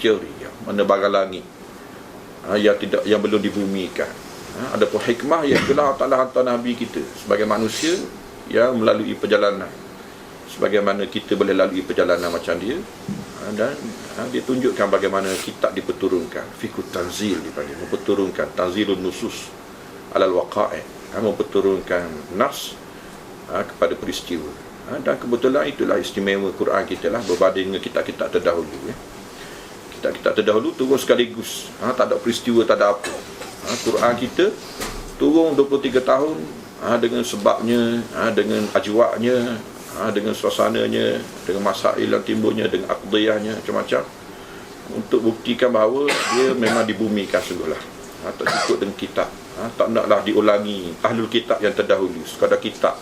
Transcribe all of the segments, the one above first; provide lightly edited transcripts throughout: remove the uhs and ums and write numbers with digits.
teori, mana barang langit yang belum dibumikan. Adapun hikmah, iaitulah Allah Ta'ala hantar Nabi kita sebagai manusia yang melalui perjalanan sebagaimana kita boleh lalui perjalanan macam dia. Dan dia tunjukkan bagaimana kitab diperturunkan, fikut tanzil dipanggil, memperturunkan tanzilun nusus alal waqa'i, memperturunkan nas kepada peristiwa. Dan kebetulan itulah istimewa Quran kita lah, berbanding dengan kitab-kitab terdahulu. Kitab-kitab terdahulu turun sekaligus, tak ada peristiwa, tak ada apa. Quran kita turun 23 tahun, dengan sebabnya, dengan ajwaknya, dengan suasananya, dengan masail yang timbulnya, dengan aqdiyahnya, macam-macam, untuk buktikan bahawa dia memang dibumikan sungguhlah. Tak cukup dengan kitab, tak naklah diulangi ahlul kitab yang terdahulu, sekadar kitab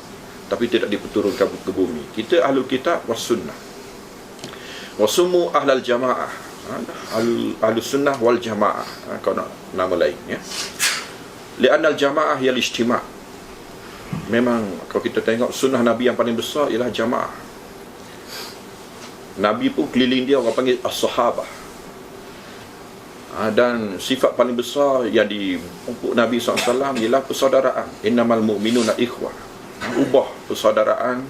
tapi tidak diperturunkan ke bumi. Kita ahlul kitab was sunnah, wasumu ahlal jamaah, ahlus sunnah wal jamaah, kalau nak nama lain, li'annal jamaah yal ijtima'. Memang kalau kita tengok sunnah Nabi yang paling besar ialah jamaah. Nabi pun keliling dia orang panggil as-sahabah. Dan sifat paling besar yang dipupuk Nabi SAW ialah persaudaraan. Innamal mu'minuna ikhwah. Ubah persaudaraan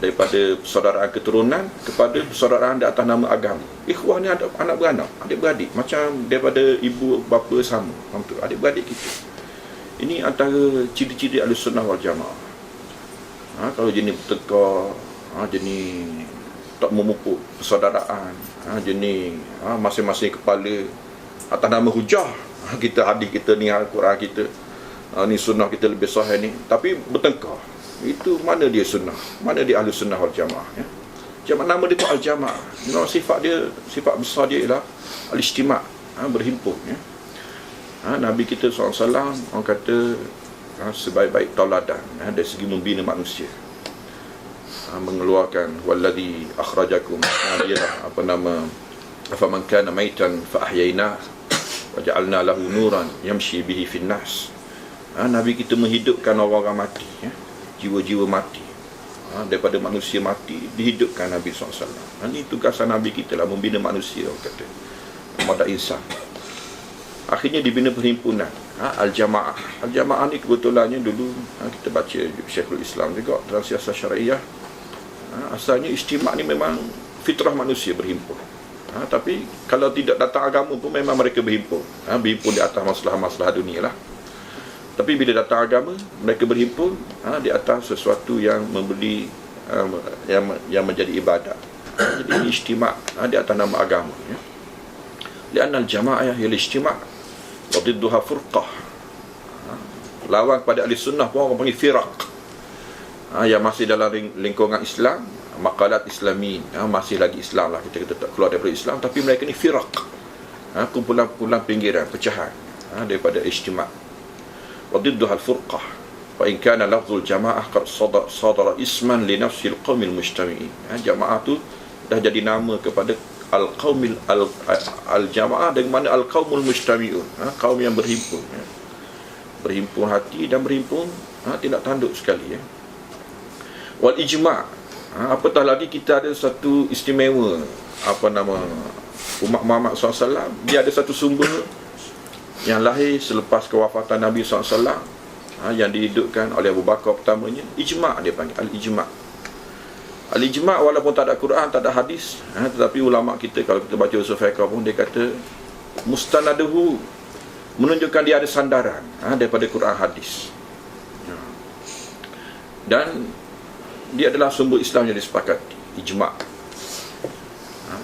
daripada persaudaraan keturunan kepada persaudaraan di atas nama agama. Ikhwah ni ada anak beranak, adik-beradik, macam daripada ibu bapa sama, adik-beradik kita. Ini antara ciri-ciri Ahlussunnah wal Jamaah. Kalau jenis bertengkar, jenis tak memupuk persaudaraan, jenis masing-masing kepala atas nama hujah, kita hadis kita ni, Al-Quran kita ni, sunnah kita lebih sahih ni, tapi bertengkar. Itu mana dia sunnah? Mana dia Ahlussunnah wal Jamaah? Nama dia tu Al-Jamaah. Sifat dia, sifat besar dia ialah al-ijtima', berhimpun. Nabi kita SAW, orang kata sebaik-baik tauladan dari segi membina manusia, mengeluarkan walladhi akhrajakum, afaman kana maitan fa ahyaina wa ja'alna lahu nuran yamshi bihi fin nas. Nabi kita menghidupkan orang-orang mati, jiwa-jiwa mati, daripada manusia mati dihidupkan Nabi SAW. Ini tugasan Nabi kita lah, membina manusia, orang kata madak insan. Akhirnya dibina perhimpunan, Al-Jamaah. Al-Jamaah ni kebetulannya dulu kita baca Syekhul Islam juga dalam siasat syariah. Asalnya ijtima' ni memang fitrah manusia berhimpun. Tapi kalau tidak datang agama pun memang mereka berhimpun. Berhimpun di atas masalah-masalah dunia lah. Tapi bila datang agama, mereka berhimpun di atas sesuatu yang membeli, yang menjadi ibadat. Jadi ini ijtima' di atas nama agama. Li'anna al-jama'ah yal ijtima' wa didduha furqah. Lawan pada ahli sunnah pun orang panggil firaq, yang masih dalam lingkungan Islam, maqalat islamin, masih lagi Islam lah, kita tak keluar daripada Islam, tapi mereka ni firaq, kumpulan-kumpulan pinggiran, pecahan daripada ijtima'. Wa didduha al-furqah fa in kana lafzul jama'ah qad sadara isman li nafsil qaumil mujtami'in. Jamaah tu dah jadi nama kepada al-qaumil al-jamaah, dengan mana al-qaumul mujtami'un, kaum yang berhimpun, berhimpun hati dan berhimpun tindak tanduk sekali. Wal ijma', apatah lagi kita ada satu istimewa, umat Muhammad SAW. Dia ada satu sumber yang lahir selepas kewafatan Nabi SAW, yang dihidupkan oleh Abu Bakar pertamanya. Ijma' dia panggil, al-ijma'. Al-ijma' walaupun tak ada Quran, tak ada hadis, tetapi ulama kita, kalau kita baca usul fiqh pun, dia kata mustanaduhu, menunjukkan dia ada sandaran daripada Quran hadis, dan dia adalah sumber Islam yang disepakati. Ijma'.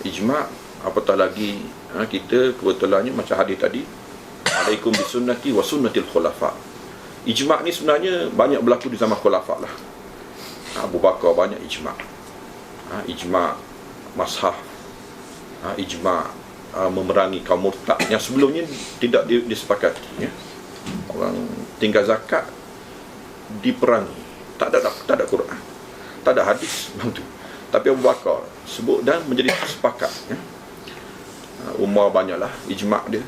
Ijma', apatah lagi kita kebetulannya macam hadis tadi, alaikum bisunnati wa sunnatil khulafa. Ijma' ni sebenarnya banyak berlaku di zaman khulafa lah. Abu Bakar banyak ijma', ijma' mazhab, ijma' memerangi kaum murtad yang sebelumnya tidak disepakati. Orang tinggal zakat diperangi, tak ada Quran, tak ada hadis, tapi Abu Bakar sebut dan menjadi sepakat. Umar banyaklah ijma' dia.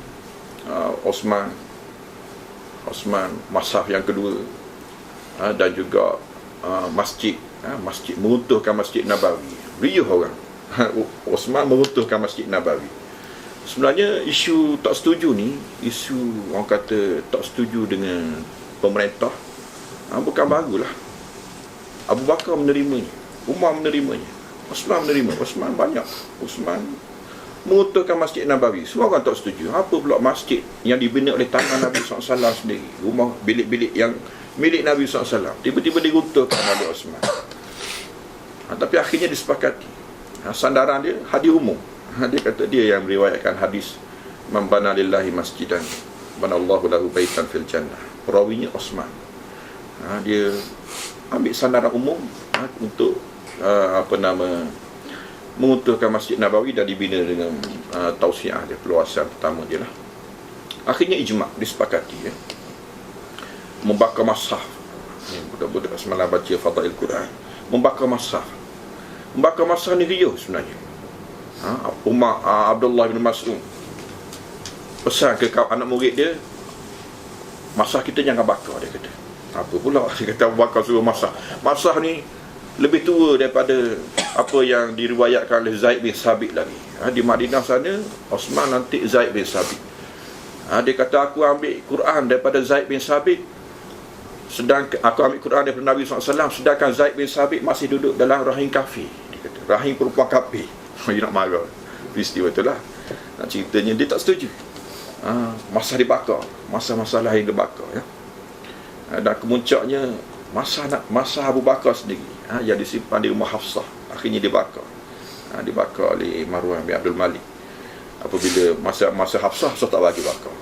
Osman mazhab yang kedua, dan juga masjid meruntuhkan Masjid Nabawi. Riuh orang. Osman meruntuhkan Masjid Nabawi. Sebenarnya isu tak setuju ni, isu orang kata tak setuju dengan pemerintah, bukan barulah. Abu Bakar menerimanya, Umar menerimanya, Osman menerima. Osman banyak. Osman mengutuhkan Masjid Nabawi. Semua orang tak setuju. Apa pula masjid yang dibina oleh tangan Nabi SAW sendiri, rumah bilik-bilik yang milik Nabi SAW, tiba-tiba diruntuhkan oleh Osman. Tapi akhirnya disepakati. Sandaran dia hadis umum. Dia kata dia yang meriwayatkan hadis man bana lillahi masjidan banallahu lahu baitan fil jannah. Perawinya Osman. Dia ambil sandaran umum untuk mengutuhkan Masjid Nabawi dan dibina dengan tausiah dia, perluasan pertama dia lah. Akhirnya ijma' disepakati ya. Membakar mashaf. Budak-budak semalam baca Fadail Quran. Membakar mashaf. Membakar mashaf ni riuh sebenarnya. Umar Abdullah bin Mas'ud pesan ke anak murid dia, mashaf kita jangan bakar, dia kata. Apa pula dia kata bakar suruh mashaf. Mashaf ni lebih tua daripada apa yang diriwayatkan oleh Zaid bin Sabit lagi. Di Madinah sana Osman nanti Zaid bin Sabit. Dia kata aku ambil Quran daripada Zaid bin Sabit, sedangkan aku ambil Quran daripada Nabi SAW, sedangkan Zaid bin Sabit masih duduk dalam rahim kafir. Dia kata rahim perempuan kafir. Dia nak marah. Peristiwa itulah. Nak ceritanya dia tak setuju. Masa dibakar, masa-masa lain dibakar ya. Dan kemuncaknya masa Abu Bakar sendiri yang disimpan di rumah Hafsah, akhirnya dibakar. Dibakar oleh Marwan bin Abdul Malik. Apabila masa Hafsah tak bagi bakar.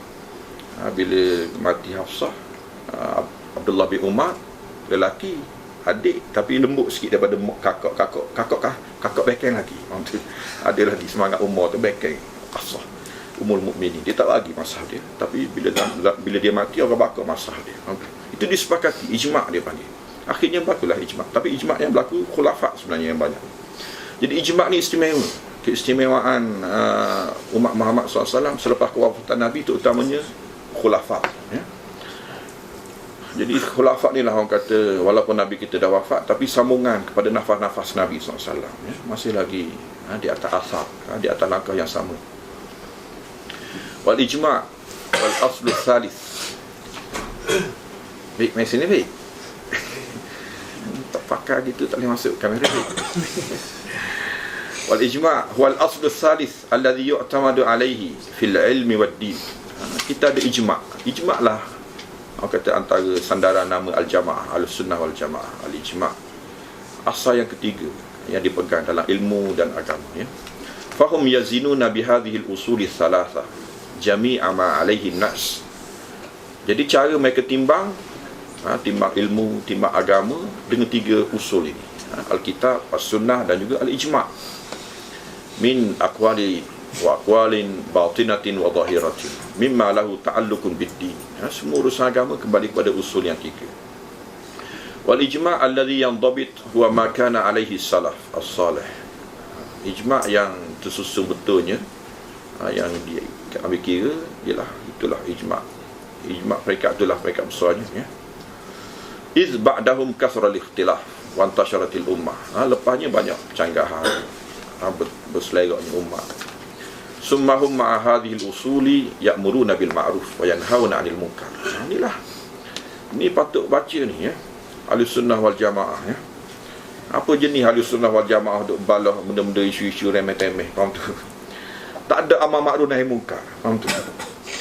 Bila mati Hafsah, Abdullah bin Umar, lelaki, adik tapi lembut sikit daripada kakak bekeng lagi. Ada lagi semangat Umar tu bekeng Hafsah Ummul Mukminin. Dia tak bagi mashaf dia, tapi bila dia mati orang bakar mashaf dia. Itu disepakati, ijma' dia panggil. Akhirnya berlakulah ijma'. Tapi ijma' yang berlaku khulafah sebenarnya yang banyak. Jadi ijma' ni istimewa. Keistimewaan umat Muhammad SAW selepas kewafatan Nabi, terutamanya khulafah ya. Jadi khulafah ni lah orang kata, walaupun Nabi kita dah wafat, tapi sambungan kepada nafas-nafas Nabi SAW ya. Masih lagi di atas asar, di atas langkah yang sama. Wal ijma' wal aslu thalith. Baik, main sini baik. Tak pakar gitu, tak boleh masuk kamera baik. Wal ijma' wal aslu thalith alladhi yu'tamadu alaihi fil ilmi wad din. Kita ada ijma'. Ijma' lah orang kata antara sandaran nama al-jamaah, al-sunnah wal jamaah, al-ijma'. Asal yang ketiga yang dipegang dalam ilmu dan agama ya. Fahum yazinuna bihadhihi al-usuli thalatha jami'a ma alaihi nas. Jadi cara mereka timbang ilmu, timbang agama dengan tiga usul ini, Alkitab, As-Sunnah dan juga Al-Ijma' min aqwali wa aqwalin batinatin wa zahiratin mimma lahu ta'alluqun bid-din. Semua urusan agama kembali kepada usul yang tiga. Wal ijma' alladhi yandabit huwa ma kana alaihi salaf as-salih. Ijma' yang tersusun betulnya, yang dia ambil kira ialah itulah ijma'. Ijma' peringkat itulah peringkat besarnya ya. Iz ba'dahum kasral ikhtilaf wa antasharatil ummah. Lepasnya banyak canggahan, berseleranya ummah. Summahum ma'a hadhil usuli ya'muruna bil ma'ruf wa yanhauna 'anil munkar. Ini patut baca ni ya. Ahlussunnah wal jamaah ya. Apa jenis Ahlussunnah wal jamaah duk balah benda-benda isu-isu remeh-temeh, faham tu? Tak ada amar ma'ruf nahi munkar, faham tu?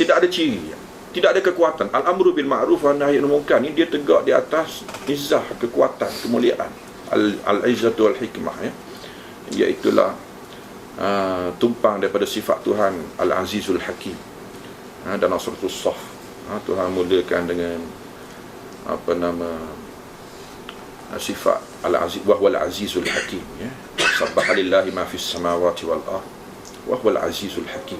Tidak ada ciri, tidak ada kekuatan. Al-amru bil ma'ruf wa nahyi 'anil munkar ni dia tegak di atas izzah, kekuatan, kemuliaan. Al-izzatu wal hikmah ya. Iaitulah tumpang daripada sifat Tuhan Al-Azizul Hakim. Dalam surah As-Saff, Tuhan mulakan dengan sifat Al-Aziz wa huwal Azizul Hakim ya. Sabbaha lillahi ma fis samawati wal ardh wa huwal Azizul Hakim.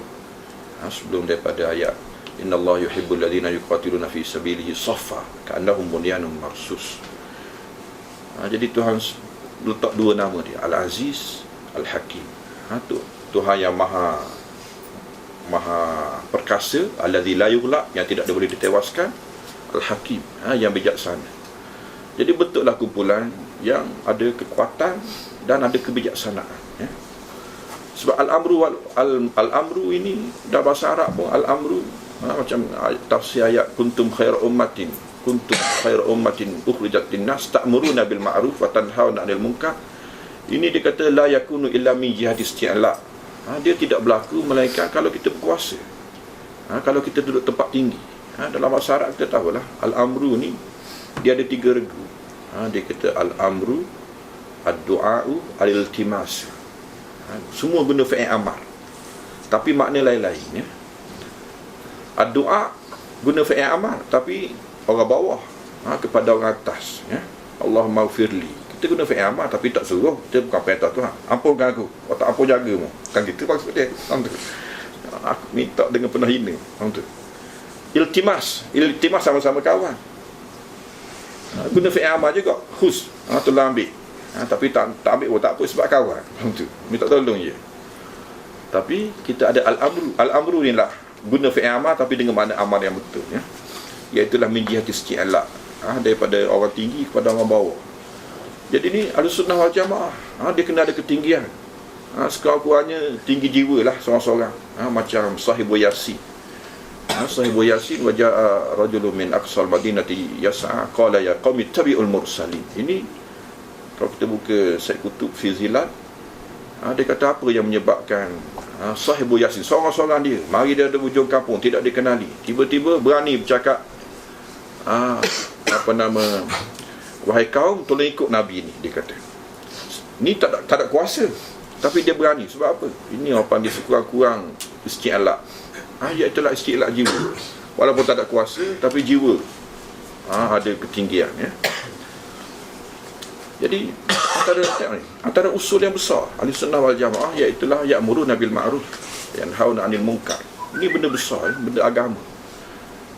Sebelum daripada ayat innallaha yuhibbul ladzina yuqatiluna fi sabilihi saffa ka'annahum bunyanun marsus. Jadi Tuhan letak dua nama dia, Al-Aziz, Al-Hakim. Tuhan yang maha perkasa, alladzi la yughlaq, yang tidak boleh ditewaskan, Al-Hakim, yang bijaksana. Jadi betullah kumpulan yang ada kekuatan dan ada kebijaksanaan ya. Sebab al-amru ini dah bahasa Arab pun al-amru, macam tafsir ayat kuntum khaira ummatin ukhrijat linnas ta'muruna bil ma'ruf wa tanhauna 'anil munkar. Ini dia kata la yakunu illa min jihati isti'la. Dia tidak berlaku melainkan kalau kita berkuasa. Kalau kita duduk tempat tinggi. Dalam bahasa Arab kita tahulah al-amru ni dia ada 3 regu. Dia kata al-amru, ad-du'a'u, al-iltimas. Semua guna fi'il amar. Tapi makna lain-lain, ya. Ad-du'a guna fi'il amar, tapi orang bawah kepada orang atas, ya. Allahumma ghfirli. Kita guna fi'il amar tapi tak suruh. Kita bukan perintah Tuhan. Ampunkan aku. Kau tak ampun jagamu. Kan gitu maksud dia. Aku minta dengan penuh hina. Iltimas sama-sama kawan. Guna fi'il amar juga. Khus. Tolong ambil. Tapi tak ambil pun tak apa sebab kawan. Minta tolong je. Tapi kita ada al-amru. Al-amru ni lah guna fi'il amar tapi dengan makna amar yang betul, ya. Iaitulah min jihati isti'la. Daripada orang tinggi kepada orang bawah. Jadi ni Ahlussunnah wal Jamaah. Dia kena ada ketinggian. Sekurang-kurangnya tinggi jiwa lah seorang-seorang. Macam Sahibu Yasin. Sahibu Yasin waja'a rajulun min aqsal madinati yas'a qala ya qaumi tabi'ul mursalin. Ini kalau kita buka Said Qutb fi Zilal, dia kata apa yang menyebabkan Sahibu Yasin, seorang-seorang dia, mari dia ada hujung kampung, tidak dikenali, tiba-tiba berani bercakap, wahai kaum, tolong ikut Nabi ni, dia kata. Ni tak ada kuasa, tapi dia berani. Sebab apa? Ini orang panggil sekurang-kurang isti'la. Iaitulah isti'la jiwa. Walaupun tak ada kuasa, tapi jiwa ada ketinggian, ya. Jadi antara usul yang besar Ahlussunnah wal Jamaah iaitulah ya'muruna bil ma'ruf yanhauna 'anil munkar. Ini benda besar, benda agama.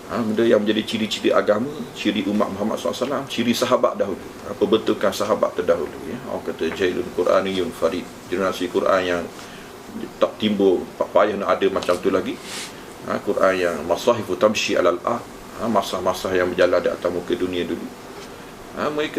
Benda yang menjadi ciri-ciri agama, ciri umat Muhammad SAW, ciri sahabat dahulu. Pembentukan sahabat terdahulu, ya. Orang kata jailun Quraniyun farid, generasi Quran yang tak timbul payah nak ada macam tu lagi. Quran yang masahifu tamshi alal ard, masa-masa yang berjalan di atas muka dunia dulu. Mereka